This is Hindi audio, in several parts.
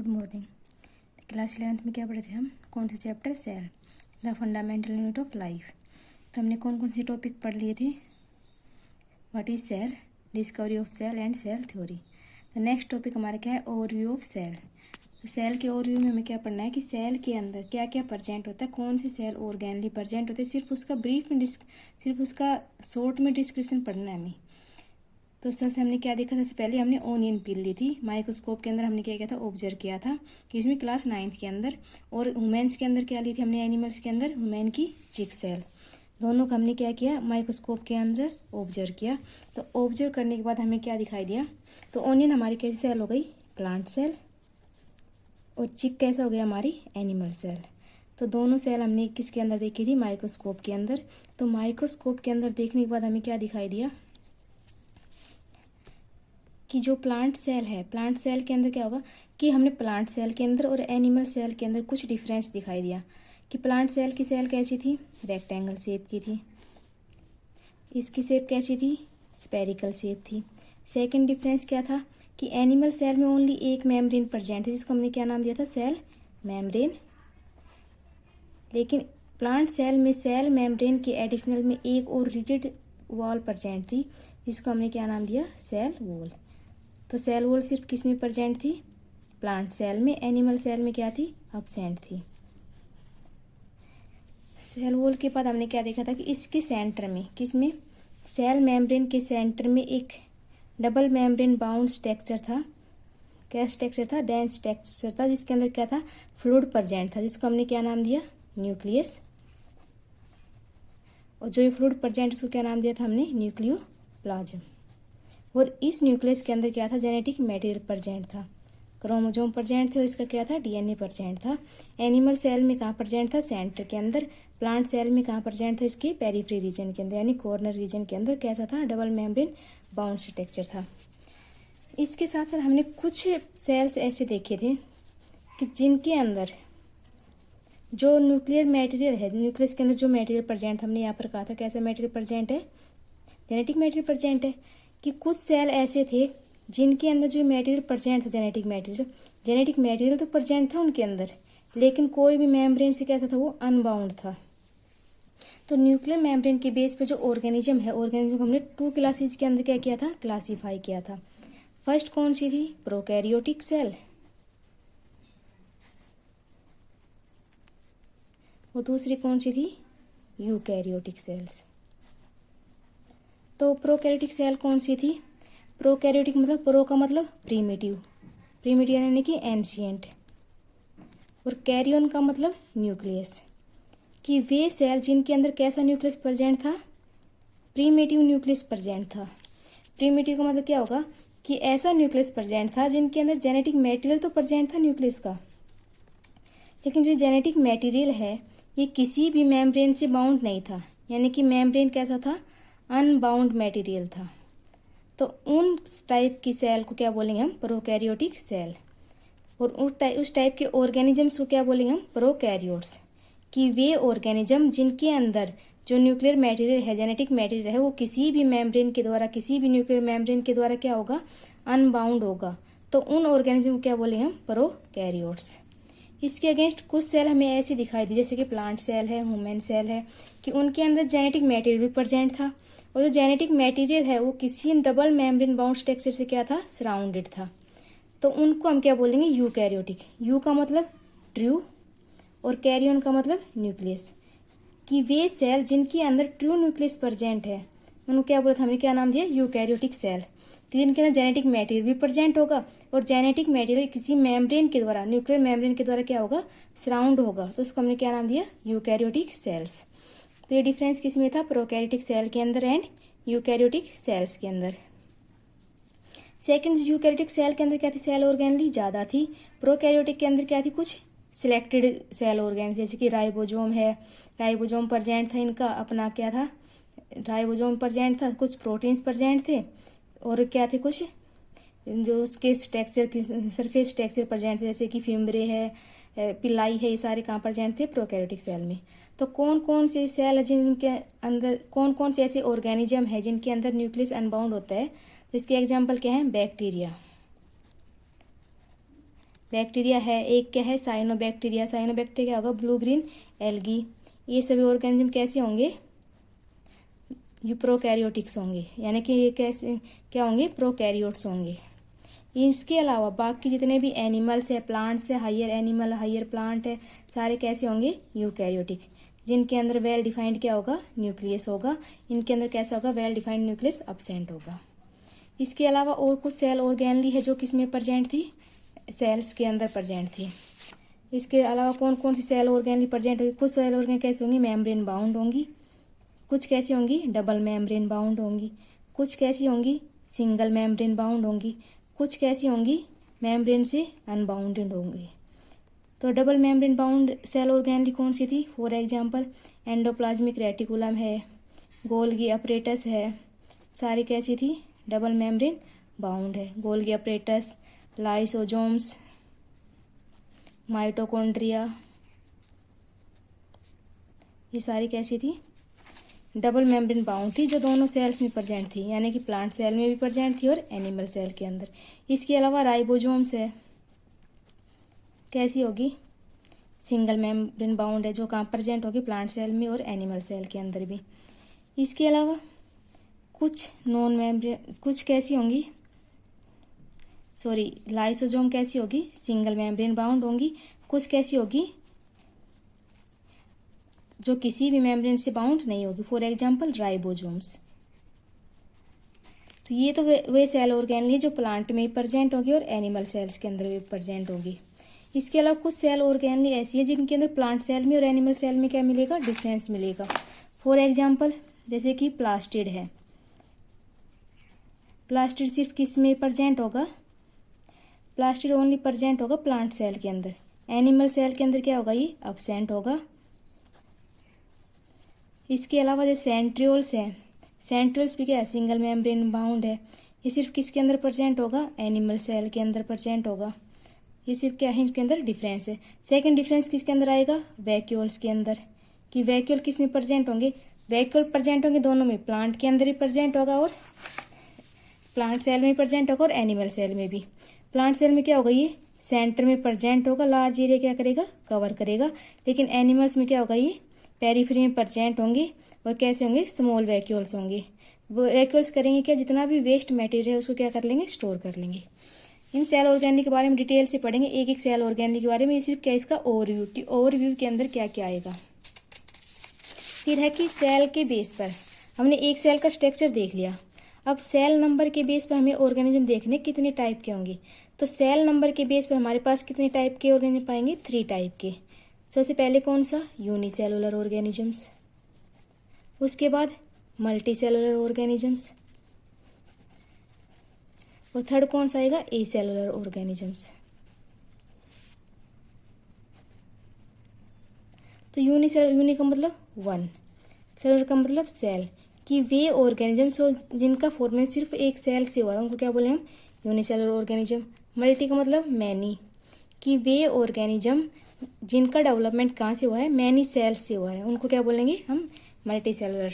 Good morning. क्लास 11th में क्या पढ़े थे हम? कौन से chapter? Cell, the fundamental unit of life. तो हमने कौन कौन से टॉपिक पढ़ लिए थे? What is cell, discovery of cell and cell theory. तो नेक्स्ट टॉपिक हमारा क्या है? Overview of cell. तो सेल के ओवरव्यू में हमें क्या पढ़ना है कि सेल के अंदर क्या क्या प्रेजेंट होता है, कौन से सेल ऑर्गेनली प्रेजेंट होते हैं, सिर्फ उसका ब्रीफ में सिर्फ उसका शॉर्ट में डिस्क्रिप्शन पढ़ना है हमें। तो सबसे हमने क्या देखा? सबसे पहले हमने ओनियन पील ली थी, माइक्रोस्कोप के अंदर हमने क्या किया था? ऑब्जर्व किया था, किसमें? क्लास 9th के अंदर। और ह्यूमन्स के अंदर क्या ली थी हमने? एनिमल्स के अंदर ह्यूमन की चिक सेल। दोनों को हमने क्या किया? माइक्रोस्कोप के अंदर ऑब्जर्व किया। तो ऑब्जर्व करने के बाद हमें क्या दिखाई दिया? तो ओनियन हमारी कैसी सेल हो गई? Plant cell. और चिक कैसा हो गया? हमारी एनिमल सेल। तो दोनों सेल हमने किसके अंदर देखी थी? माइक्रोस्कोप के अंदर। तो माइक्रोस्कोप के अंदर देखने के बाद हमें क्या दिखाई दिया कि जो प्लांट सेल है, प्लांट सेल के अंदर क्या होगा कि हमने प्लांट सेल के अंदर और एनिमल सेल के अंदर कुछ डिफरेंस दिखाई दिया कि प्लांट सेल की सेल कैसी थी? रेक्टेंगल शेप की थी। इसकी शेप कैसी थी? स्पेरिकल शेप थी। सेकंड डिफरेंस क्या था कि एनिमल सेल में ओनली एक मेम्ब्रेन प्रेजेंट है, जिसको हमने क्या नाम दिया था? Cell membrane. लेकिन प्लांट सेल में सेल मेम्ब्रेन के एडिशनल में एक और रिजिड वॉल प्रेजेंट थी, जिसको हमने क्या नाम दिया? Cell wall. तो सेल वॉल सिर्फ किस में प्रेजेंट थी? प्लांट सेल में। एनिमल सेल में क्या थी? एब्सेंट थी। सेल वॉल के बाद हमने क्या देखा था कि इसके सेंटर में, किसमें? सेल मेम्ब्रेन के सेंटर में एक डबल मेम्ब्रेन बाउंड स्ट्रक्चर था। क्या स्ट्रक्चर था? डेंस स्ट्रक्चर था, जिसके अंदर क्या था? फ्लूइड प्रेजेंट था, जिसको हमने क्या नाम दिया? न्यूक्लियस। और जो ये फ्लूइड प्रेजेंट उसको क्या नाम दिया था हमने? न्यूक्लियोप्लाज्म। और इस न्यूक्लियस के अंदर क्या था? जेनेटिक मटेरियल प्रेजेंट था, क्रोमोसोम प्रेजेंट थे, और इसका क्या था? डीएनए प्रेजेंट था। एनिमल सेल में कहाँ प्रेजेंट था? सेंटर के अंदर। प्लांट सेल में कहाँ प्रेजेंट था? इसके पेरिफेरी रीजन के अंदर, यानी कॉर्नर रीजन के अंदर। कैसा था? डबल मेम्ब्रेन बाउंड स्ट्रक्चर था। इसके साथ साथ हमने कुछ सेल्स ऐसे देखे थे कि जिनके अंदर जो न्यूक्लियर मटेरियल है, न्यूक्लियस के अंदर जो मटेरियल प्रेजेंट, हमने यहाँ पर कहा था कैसा मटेरियल प्रेजेंट है? जेनेटिक मटेरियल प्रेजेंट है। कि कुछ सेल ऐसे थे जिनके अंदर जो मटेरियल प्रेजेंट था, जेनेटिक मटेरियल तो प्रेजेंट था उनके अंदर, लेकिन कोई भी मेम्ब्रेन से कैसा था? वो अनबाउंड था। तो न्यूक्लियर मेम्ब्रेन के बेस पे जो ऑर्गेनिज्म है, ऑर्गेनिज्म को हमने 2 क्लासेज के अंदर क्या किया था? क्लासीफाई किया था। फर्स्ट कौन सी थी? Prokaryotic cell. और दूसरी कौन सी थी? Eukaryotic cells. तो प्रोकैरियोटिक सेल कौन सी थी? प्रोकैरियोटिक मतलब प्रो का मतलब प्रीमिटिव, प्रीमिटिव यानी कि एंशिएंट, और कैरियन का मतलब न्यूक्लियस। कि वे सेल जिनके अंदर कैसा न्यूक्लियस प्रेजेंट था? प्रीमिटिव न्यूक्लियस प्रेजेंट था। प्रीमिटिव का मतलब क्या होगा कि ऐसा न्यूक्लियस प्रेजेंट था जिनके अंदर जेनेटिक मटेरियल तो प्रेजेंट था न्यूक्लियस का, लेकिन जो जेनेटिक मटेरियल है ये किसी भी मेम्ब्रेन से बाउंड नहीं था, यानी कि मेम्ब्रेन कैसा था? अनबाउंड मटेरियल था। तो उन टाइप की सेल को क्या बोलेंगे हम? Prokaryotic cell. और उस टाइप के ऑर्गेनिजम्स को क्या बोलेंगे हम? प्रोकैरियोट्स। कि वे ऑर्गेनिज्म जिनके अंदर जो न्यूक्लियर मटेरियल है, जेनेटिक मटेरियल है, वो किसी भी मेम्ब्रेन के द्वारा, किसी भी न्यूक्लियर मेम्ब्रेन के द्वारा क्या होगा? अनबाउंड होगा। तो उन ऑर्गेनिज्म को क्या बोलेंगे हम? प्रोकैरियोट्स। इसके अगेंस्ट कुछ सेल हमें ऐसी दिखाई दी, जैसे कि प्लांट सेल है, ह्यूमन सेल है, कि उनके अंदर जेनेटिक मटेरियल भी प्रेजेंट था, और जो जेनेटिक मटेरियल है वो किसी डबल मेम्ब्रेन बाउंड स्ट्रक्चर से क्या था? सराउंडेड था। तो उनको हम क्या बोलेंगे? यूकैरियोटिक। यू का मतलब ट्रू और कैरियन का मतलब न्यूक्लियस। कि वे सेल जिनके अंदर ट्रू न्यूक्लियस प्रेजेंट है उनको क्या बोला था हमने? क्या नाम दिया? Eukaryotic cell. जिनके अंदर जेनेटिक मटेरियल भी प्रेजेंट होगा, और जेनेटिक मटेरियल किसी मेम्ब्रेन के द्वारा, न्यूक्लियर मेम्ब्रेन के द्वारा क्या होगा? सराउंड होगा। तो उसको हमने क्या नाम दिया? Eukaryotic cells. तो ये डिफरेंस किस में था? प्रोकैरियोटिक सेल के अंदर एंड यूकैरियोटिक सेल्स के अंदर। सेकंड, यूकैरियोटिक सेल के अंदर क्या थी? सेल ऑर्गेनली ज्यादा थी। प्रोकैरियोटिक के अंदर क्या थी? कुछ सिलेक्टेड सेल ऑर्गेन, जैसे कि राइबोसोम है, राइबोसोम प्रेजेंट था, इनका अपना क्या था? राइबोसोम प्रेजेंट था, कुछ प्रोटीन्स प्रेजेंट थे, और क्या थे? कुछ जो उसके स्ट्रक्चर की सरफेस स्ट्रक्चर प्रेजेंट थे, जैसे कि फिम्ब्रे है, पिलाई है, ये सारे कहाँ प्रेजेंट थे? प्रोकैरियोटिक सेल में। तो कौन कौन से सेल है जिनके अंदर, कौन कौन से ऐसे ऑर्गेनिज्म है जिनके अंदर न्यूक्लियस अनबाउंड होता है? तो इसके एग्जाम्पल क्या है? बैक्टीरिया, बैक्टीरिया है, एक क्या है साइनोबैक्टीरिया। साइनोबैक्टीरिया क्या होगा, ब्लू ग्रीन एल्गी। ये सभी ऑर्गेनिज्म कैसे होंगे, ये प्रोकैरियोटिक्स होंगे, यानी कि ये कैसे क्या होंगे, प्रोकैरियोट्स होंगे। इसके अलावा बाकी जितने भी एनिमल्स है, प्लांट्स है, हायर एनिमल हायर प्लांट है, सारे कैसे होंगे, यूकैरियोटिक, जिनके अंदर वेल डिफाइंड क्या होगा, न्यूक्लियस होगा। इनके अंदर कैसा होगा, वेल डिफाइंड न्यूक्लियस अब्सेंट होगा। इसके अलावा और कुछ सेल ऑर्गेनली है जो किसमें प्रेजेंट थी, सेल्स के अंदर प्रेजेंट थी। इसके अलावा कौन कौन सी सेल ऑर्गेनली प्रेजेंट होगी, कुछ सेल ऑर्गेन कैसे होंगी, मेम्ब्रेन बाउंड होंगी, कुछ कैसी होंगी, डबल मेम्ब्रेन बाउंड होंगी, कुछ कैसी होंगी, सिंगल मेम्ब्रेन बाउंड होंगी, कुछ कैसी होंगी, मेम्ब्रेन से अनबाउंडेड होंगी। तो double membrane bound cell organelle कौन सी थी, फॉर एग्जांपल एंडोप्लाज्मिक रेटिकुलम है, गोल्गी अपरेटस है, सारी कैसी थी, डबल मेम्ब्रेन बाउंड है। गोल्गी अपरेटस, लाइसोजोम्स, माइटोकॉन्ड्रिया, ये सारी कैसी थी, डबल मेम्ब्रेन बाउंड थी, जो दोनों सेल्स में प्रेजेंट थी, यानी कि प्लांट सेल में भी प्रेजेंट थी और एनिमल सेल के अंदर। इसके अलावा राइबोसोम्स है, कैसी होगी, सिंगल मेम्ब्रेन बाउंड है, जो कहाँ प्रेजेंट होगी, प्लांट सेल में और एनिमल सेल के अंदर भी। इसके अलावा कुछ नॉन मेम्ब्रेन, कुछ कैसी होंगी, सॉरी लाइसोसोम कैसी होगी, सिंगल मेम्ब्रेन बाउंड होंगी, कुछ कैसी होगी, जो किसी भी मेम्ब्रेन से बाउंड नहीं होगी, फॉर एग्जांपल राइबोसोम्स। तो ये तो वे सेल ऑर्गेनली जो प्लांट में प्रेजेंट होगी और एनिमल सेल्स के अंदर भी प्रेजेंट होगी। इसके अलावा कुछ सेल ऑर्गेनली ऐसी है जिनके अंदर प्लांट सेल में और एनिमल सेल में क्या मिलेगा, डिफरेंस मिलेगा। फॉर एग्जांपल जैसे कि प्लास्टिड है, प्लास्टिड सिर्फ किस में प्रेजेंट होगा, प्लास्टिड ओनली प्रेजेंट होगा प्लांट सेल के अंदर, एनिमल सेल के अंदर क्या होगा, ये अब्सेंट होगा। इसके अलावा जो सेंट्रियोल्स है, सेंट्रियोल्स भी क्या है, सिंगल मेम्ब्रेन बाउंड है, ये सिर्फ किसके अंदर प्रेजेंट होगा, एनिमल सेल के अंदर प्रेजेंट होगा। ये सिर्फ क्या है, इसके अंदर डिफरेंस है। सेकंड डिफरेंस किसके अंदर आएगा, वैक्यूल्स के अंदर, कि वैक्यूल किस में प्रेजेंट होंगे, वैक्यूल प्रेजेंट होंगे दोनों में, प्लांट के अंदर ही प्रेजेंट होगा और प्लांट सेल में प्रेजेंट होगा और एनिमल सेल में भी। प्लांट सेल में क्या होगा, ये सेंटर में प्रेजेंट होगा, लार्ज एरिया क्या करेगा, कवर करेगा, लेकिन एनिमल्स में क्या होगा, ये पेरिफेरी में प्रेजेंट होंगे और कैसे होंगे, स्मॉल वैक्यूल्स होंगे। वो वैक्यूल्स करेंगे क्या, जितना भी वेस्ट मटेरियल उसको क्या कर लेंगे, स्टोर कर लेंगे। इन सेल ऑर्गेनली के बारे में डिटेल से पढ़ेंगे, एक एक सेल ऑर्गेनली के बारे में। ये सिर्फ क्या, इसका ओवरव्यू, कि ओवरव्यू के अंदर क्या क्या आएगा। फिर है कि सेल के बेस पर हमने एक सेल का स्ट्रक्चर देख लिया, अब सेल नंबर के बेस पर हमें ऑर्गेनिज्म देखने कितने टाइप के होंगे। तो सेल नंबर के बेस पर हमारे पास कितने टाइप के ऑर्गेनिज्म पाएंगे, 3 टाइप के। सबसे पहले कौन सा, यूनिसेलुलर ऑर्गेनिजम्स, उसके बाद मल्टीसेलुलर ऑर्गेनिजम्स, और थर्ड कौन सा आएगा, एसेलुलर ऑर्गेनिजम्स। तो यूनि का मतलब 1, सेलुलर का मतलब सेल, कि वे ऑर्गेनिजम्स जिनका फॉर्मेशन सिर्फ एक सेल से हुआ है उनको क्या बोले हम, यूनिसेलुलर ऑर्गेनिज्म। मल्टी का मतलब मैनी, कि वे ऑर्गेनिज्म जिनका डेवलपमेंट कहाँ से हुआ है, मैनी सेल्स से हुआ है, उनको क्या बोलेंगे हम, मल्टी सेलुलर।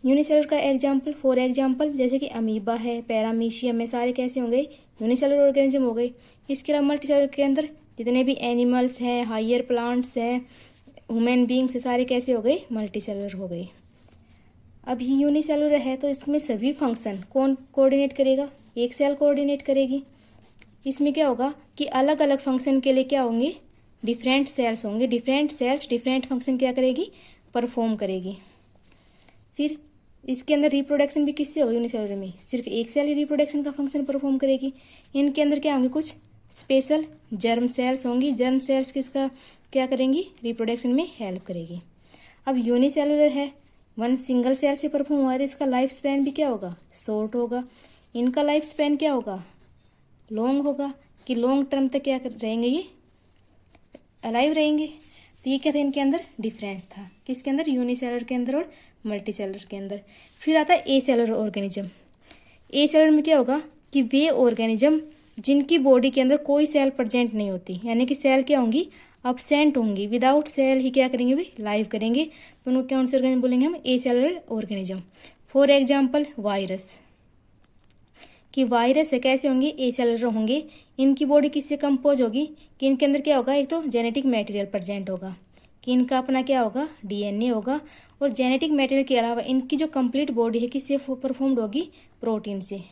यूनिसेलुलर का एग्जाम्पल, फॉर एग्जाम्पल जैसे कि अमीबा है, पैरामीशियम है, सारे कैसे होंगे, यूनिसेलुलर ऑर्गेनिज्म हो गए। इसके अलावा मल्टी सेलुलर के अंदर जितने भी एनिमल्स हैं, हायर प्लांट्स हैं, ह्यूमन बींग्स, सारे कैसे हो गए, मल्टी सेलुलर हो गए। अब ये यूनिसेलुलर है तो इसमें सभी फंक्शन कौन कोऑर्डिनेट करेगा, एक सेल कोऑर्डिनेट करेगी। इसमें क्या होगा कि अलग अलग फंक्शन के लिए क्या होंगे, डिफरेंट सेल्स होंगे, डिफरेंट सेल्स डिफरेंट फंक्शन क्या करेगी, परफॉर्म करेगी। फिर इसके अंदर रिप्रोडक्शन भी किससे होगी, यूनिसेलुलर में सिर्फ एक सेल ही रिप्रोडक्शन का फंक्शन परफॉर्म करेगी। इनके अंदर क्या होंगे, कुछ स्पेशल जर्म सेल्स होंगी, जर्म सेल्स किसका क्या करेंगी, रिप्रोडक्शन में हेल्प करेगी। अब यूनिसेलुलर है, 1 सिंगल सेल से परफॉर्म हुआ है तो इसका लाइफ स्पैन भी क्या होगा, शॉर्ट होगा। इनका लाइफ स्पैन क्या होगा, लॉन्ग होगा, कि लॉन्ग टर्म तक क्या रहेंगे, ये अलाइव रहेंगे। तो ये क्या था, इनके अंदर डिफरेंस था, किसके अंदर, यूनिसेलुलर के अंदर और मल्टी सेलुलर के अंदर। फिर आता है एसेलुलर ऑर्गेनिज्म। एसेलुलर में क्या होगा कि वे ऑर्गेनिज्म जिनकी बॉडी के अंदर कोई सेल प्रेजेंट नहीं होती, यानी कि सेल क्या होंगी, अब्सेंट होंगी, विदाउट सेल ही क्या करेंगे, भी लाइव करेंगे, तो उनको कौन से ऑर्गेनिज्म बोलेंगे हम, एसेलुलर ऑर्गेनिज्म। फॉर एग्जाम्पल वायरस, कि वायरस है कैसे होंगे, ए सेलुलर होंगे। इनकी बॉडी किससे कंपोज होगी कि इनके अंदर क्या होगा, एक तो जेनेटिक मटेरियल प्रेजेंट होगा कि इनका अपना क्या होगा, डीएनए होगा। और जेनेटिक मटेरियल के अलावा इनकी जो कंप्लीट बॉडी है किससे परफॉर्म्ड होगी, प्रोटीन से।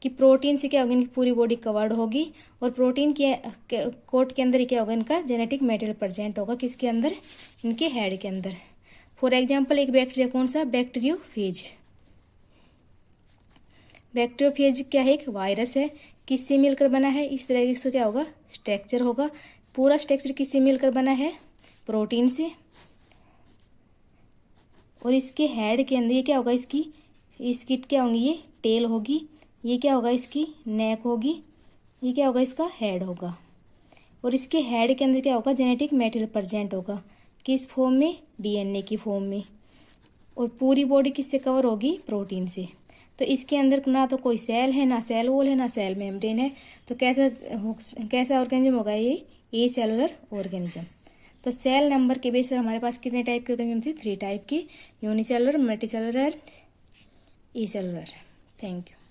कि प्रोटीन से क्या होगी, इनकी पूरी बॉडी कवर्ड होगी। और प्रोटीन के कोट के अंदर क्या होगा, इनका जेनेटिक मटेरियल प्रेजेंट होगा किसके अंदर, इनके हेड के अंदर। फॉर एग्जाम्पल एक बैक्टीरिया, कौन सा, बैक्टीरियोफेज। बैक्टीरियोफेज क्या है, एक वायरस है। किससे मिलकर बना है, इस तरह से क्या होगा, स्ट्रक्चर होगा। पूरा स्ट्रक्चर किससे मिलकर बना है, प्रोटीन से। और इसके हेड के अंदर ये क्या होगा, इसकी क्या होंगी, ये टेल होगी। ये क्या होगा, इसकी नेक होगी। ये क्या होगा, इसका हेड होगा। और इसके हेड के अंदर क्या होगा, जेनेटिक मटेरियल प्रेजेंट होगा किस फॉर्म में, डीएनए की फॉर्म में। और पूरी बॉडी किससे कवर होगी, प्रोटीन से। तो इसके अंदर ना तो कोई सेल है, ना सेल वॉल है, ना सेल मेम्ब्रेन है। तो कैसा ऑर्गेनिज्म होगा ये, ए सेलुलर ऑर्गेनिज्म। तो सेल नंबर के बेस पर हमारे पास कितने टाइप के ऑर्गेनिज्म थे, 3 टाइप के, unicellular, multicellular, A cellular. Thank you.